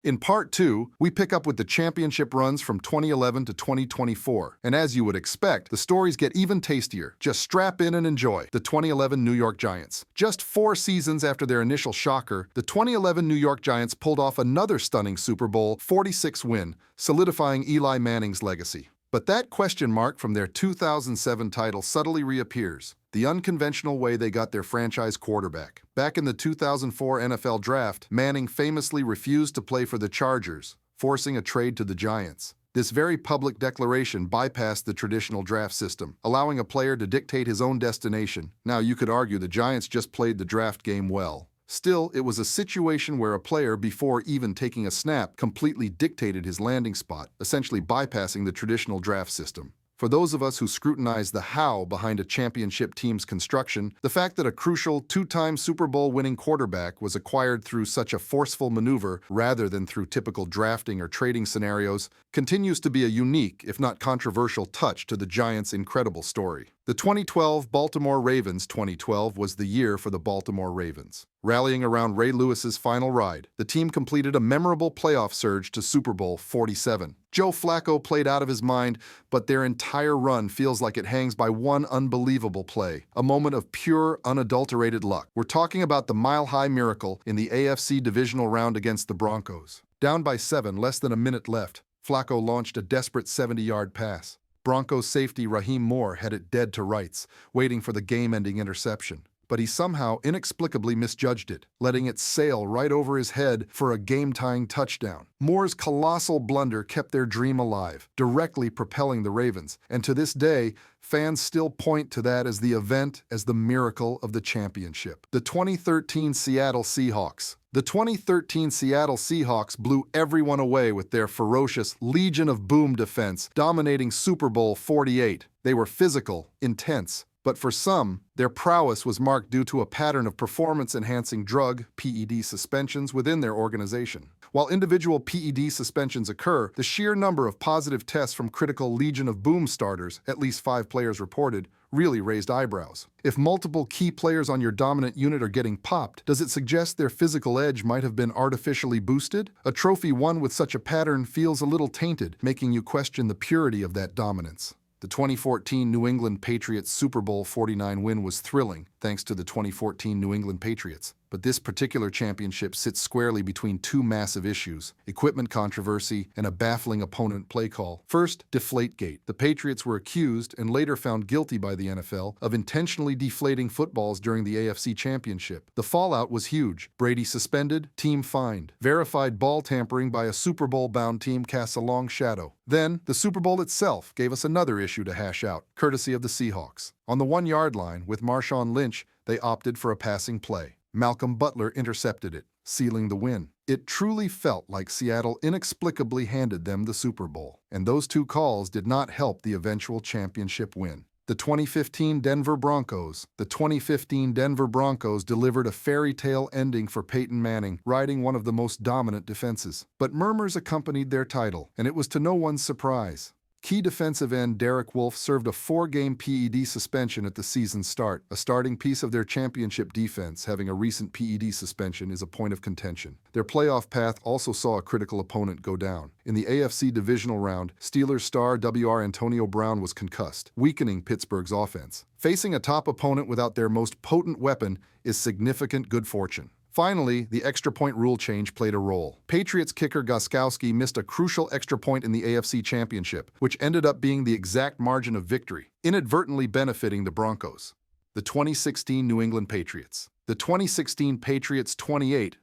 In Part 2, we pick up with the championship runs from 2011 to 2024. And as you would expect, the stories get even tastier. Just strap in and enjoy. The 2011 New York Giants. Just 4 seasons after their initial shocker, the 2011 New York Giants pulled off another stunning Super Bowl 46 win, solidifying Eli Manning's legacy. But that question mark from their 2007 title subtly reappears. The unconventional way they got their franchise quarterback. Back in the 2004 NFL Draft, Manning famously refused to play for the Chargers, forcing a trade to the Giants. This very public declaration bypassed the traditional draft system, allowing a player to dictate his own destination. Now, you could argue the Giants just played the draft game well. Still, it was a situation where a player, before even taking a snap, completely dictated his landing spot, essentially bypassing the traditional draft system. For those of us who scrutinize the how behind a championship team's construction, the fact that a crucial 2-time Super Bowl winning quarterback was acquired through such a forceful maneuver rather than through typical drafting or trading scenarios continues to be a unique, if not controversial, touch to the Giants' incredible story. The 2012 Baltimore Ravens. 2012 was the year for the Baltimore Ravens. Rallying around Ray Lewis's final ride, the team completed a memorable playoff surge to Super Bowl 47. Joe Flacco played out of his mind, but their entire run feels like it hangs by one unbelievable play, a moment of pure, unadulterated luck. We're talking about the mile-high miracle in the AFC divisional round against the Broncos. Down by 7, less than a minute left, Flacco launched a desperate 70-yard pass. Broncos safety Raheem Moore had it dead to rights, waiting for the game-ending interception. But he somehow inexplicably misjudged it, letting it sail right over his head for a game-tying touchdown. Moore's colossal blunder kept their dream alive, directly propelling the Ravens. And to this day, fans still point to that as the event, as the miracle of the championship. The 2013 Seattle Seahawks. The 2013 Seattle Seahawks blew everyone away with their ferocious Legion of Boom defense, dominating Super Bowl 48. They were physical, intense, but for some, their prowess was marked due to a pattern of performance-enhancing drug, PED, suspensions within their organization. While individual PED suspensions occur, the sheer number of positive tests from critical Legion of Boom starters, at least 5 players reported, really raised eyebrows. If multiple key players on your dominant unit are getting popped, does it suggest their physical edge might have been artificially boosted? A trophy won with such a pattern feels a little tainted, making you question the purity of that dominance. The 2014 New England Patriots Super Bowl 49 win was thrilling, thanks to the 2014 New England Patriots. But this particular championship sits squarely between 2 massive issues: equipment controversy and a baffling opponent play call. First, Deflategate. The Patriots were accused and later found guilty by the NFL of intentionally deflating footballs during the AFC Championship. The fallout was huge. Brady suspended, team fined. Verified ball tampering by a Super Bowl-bound team casts a long shadow. Then, the Super Bowl itself gave us another issue to hash out, courtesy of the Seahawks. On the 1-yard line, with Marshawn Lynch, they opted for a passing play. Malcolm Butler intercepted it, sealing the win. It truly felt like Seattle inexplicably handed them the Super Bowl. And those 2 calls did not help the eventual championship win. The 2015 Denver Broncos. The 2015 Denver Broncos delivered a fairy tale ending for Peyton Manning, riding one of the most dominant defenses. But murmurs accompanied their title, and it was to no one's surprise. Key defensive end Derek Wolfe served a 4-game PED suspension at the season's start. A starting piece of their championship defense having a recent PED suspension is a point of contention. Their playoff path also saw a critical opponent go down. In the AFC divisional round, Steelers star WR Antonio Brown was concussed, weakening Pittsburgh's offense. Facing a top opponent without their most potent weapon is significant good fortune. Finally, the extra point rule change played a role. Patriots kicker Gostkowski missed a crucial extra point in the AFC Championship, which ended up being the exact margin of victory, inadvertently benefiting the Broncos. The 2016 New England Patriots. The 2016 Patriots 28-3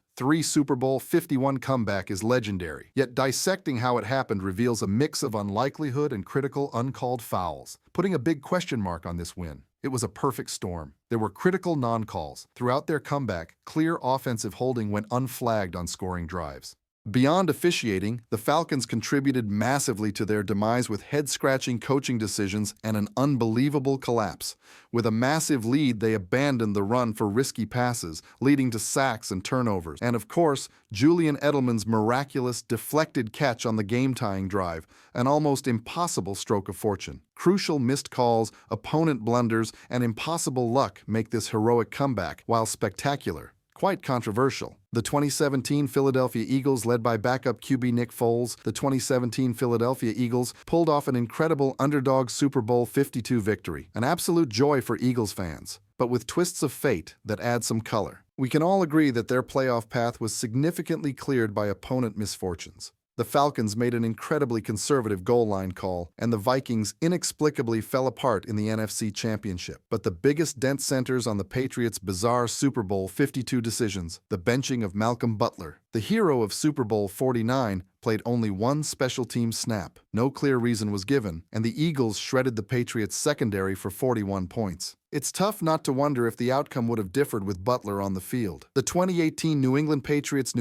Super Bowl 51 comeback is legendary, yet dissecting how it happened reveals a mix of unlikelihood and critical uncalled fouls, putting a big question mark on this win. It was a perfect storm. There were critical non-calls. Throughout their comeback, clear offensive holding went unflagged on scoring drives. Beyond officiating, the Falcons contributed massively to their demise with head-scratching coaching decisions and an unbelievable collapse. With a massive lead, they abandoned the run for risky passes, leading to sacks and turnovers. And of course, Julian Edelman's miraculous deflected catch on the game-tying drive, an almost impossible stroke of fortune. Crucial missed calls, opponent blunders, and impossible luck make this heroic comeback, while spectacular, quite controversial. The 2017 Philadelphia Eagles, led by backup QB Nick Foles, the 2017 Philadelphia Eagles pulled off an incredible underdog Super Bowl 52 victory, an absolute joy for Eagles fans, but with twists of fate that add some color. We can all agree that their playoff path was significantly cleared by opponent misfortunes. The Falcons made an incredibly conservative goal line call, and the Vikings inexplicably fell apart in the NFC Championship. But the biggest dent centers on the Patriots' bizarre Super Bowl 52 decisions: the benching of Malcolm Butler. The hero of Super Bowl 49 played only one special team snap. No clear reason was given, and the Eagles shredded the Patriots' secondary for 41 points. It's tough not to wonder if the outcome would have differed with Butler on the field. The 2018 New England Patriots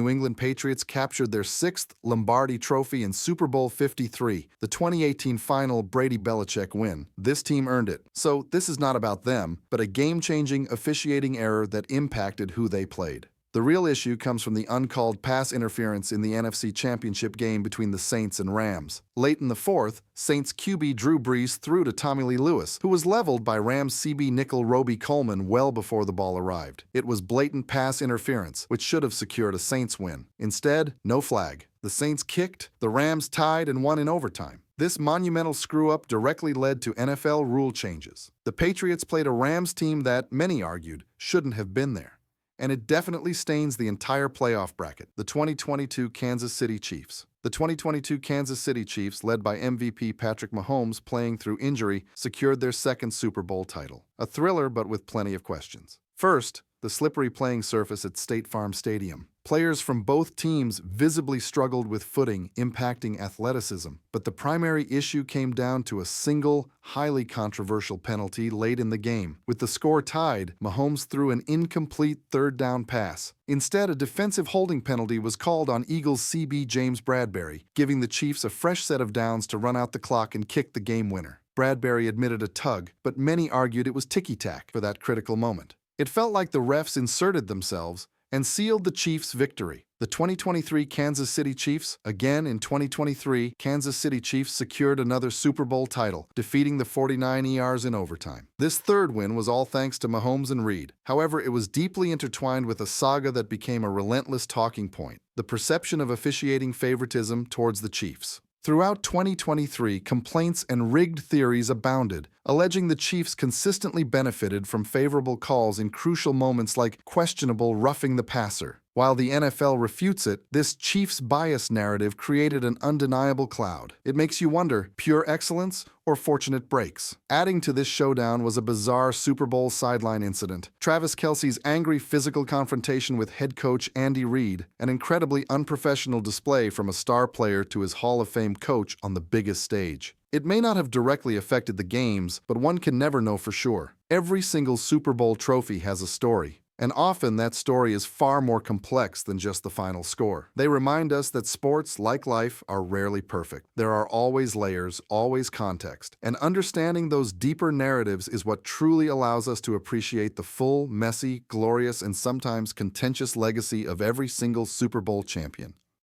captured their 6th Lombardi Trophy in Super Bowl 53, the 2018 final Brady Belichick win. This team earned it. So this is not about them, but a game-changing officiating error that impacted who they played. The real issue comes from the uncalled pass interference in the NFC Championship game between the Saints and Rams. Late in the fourth, Saints QB Drew Brees threw to Tommy Lee Lewis, who was leveled by Rams CB nickel Roby Coleman well before the ball arrived. It was blatant pass interference, which should have secured a Saints win. Instead, no flag. The Saints kicked, the Rams tied, and won in overtime. This monumental screw-up directly led to NFL rule changes. The Patriots played a Rams team that, many argued, shouldn't have been there. And it definitely stains the entire playoff bracket. The 2022 Kansas City Chiefs. The 2022 Kansas City Chiefs, led by MVP Patrick Mahomes playing through injury, secured their 2nd Super Bowl title. A thriller, but with plenty of questions. First, the slippery playing surface at State Farm Stadium. Players from both teams visibly struggled with footing, impacting athleticism. But the primary issue came down to a single, highly controversial penalty late in the game. With the score tied, Mahomes threw an incomplete 3rd down pass. Instead, a defensive holding penalty was called on Eagles CB James Bradberry, giving the Chiefs a fresh set of downs to run out the clock and kick the game winner. Bradberry admitted a tug, but many argued it was ticky-tack for that critical moment. It felt like the refs inserted themselves and sealed the Chiefs' victory. The 2023 Kansas City Chiefs, again in 2023, Kansas City Chiefs secured another Super Bowl title, defeating the 49ers in overtime. This 3rd win was all thanks to Mahomes and Reed. However, it was deeply intertwined with a saga that became a relentless talking point: the perception of officiating favoritism towards the Chiefs. Throughout 2023, complaints and rigged theories abounded, alleging the Chiefs consistently benefited from favorable calls in crucial moments like questionable roughing the passer. While the NFL refutes it, this Chiefs bias narrative created an undeniable cloud. It makes you wonder, pure excellence or fortunate breaks? Adding to this showdown was a bizarre Super Bowl sideline incident. Travis Kelce's angry physical confrontation with head coach Andy Reid, an incredibly unprofessional display from a star player to his Hall of Fame coach on the biggest stage. It may not have directly affected the games, but one can never know for sure. Every single Super Bowl trophy has a story. And often that story is far more complex than just the final score. They remind us that sports, like life, are rarely perfect. There are always layers, always context. And understanding those deeper narratives is what truly allows us to appreciate the full, messy, glorious, and sometimes contentious legacy of every single Super Bowl champion.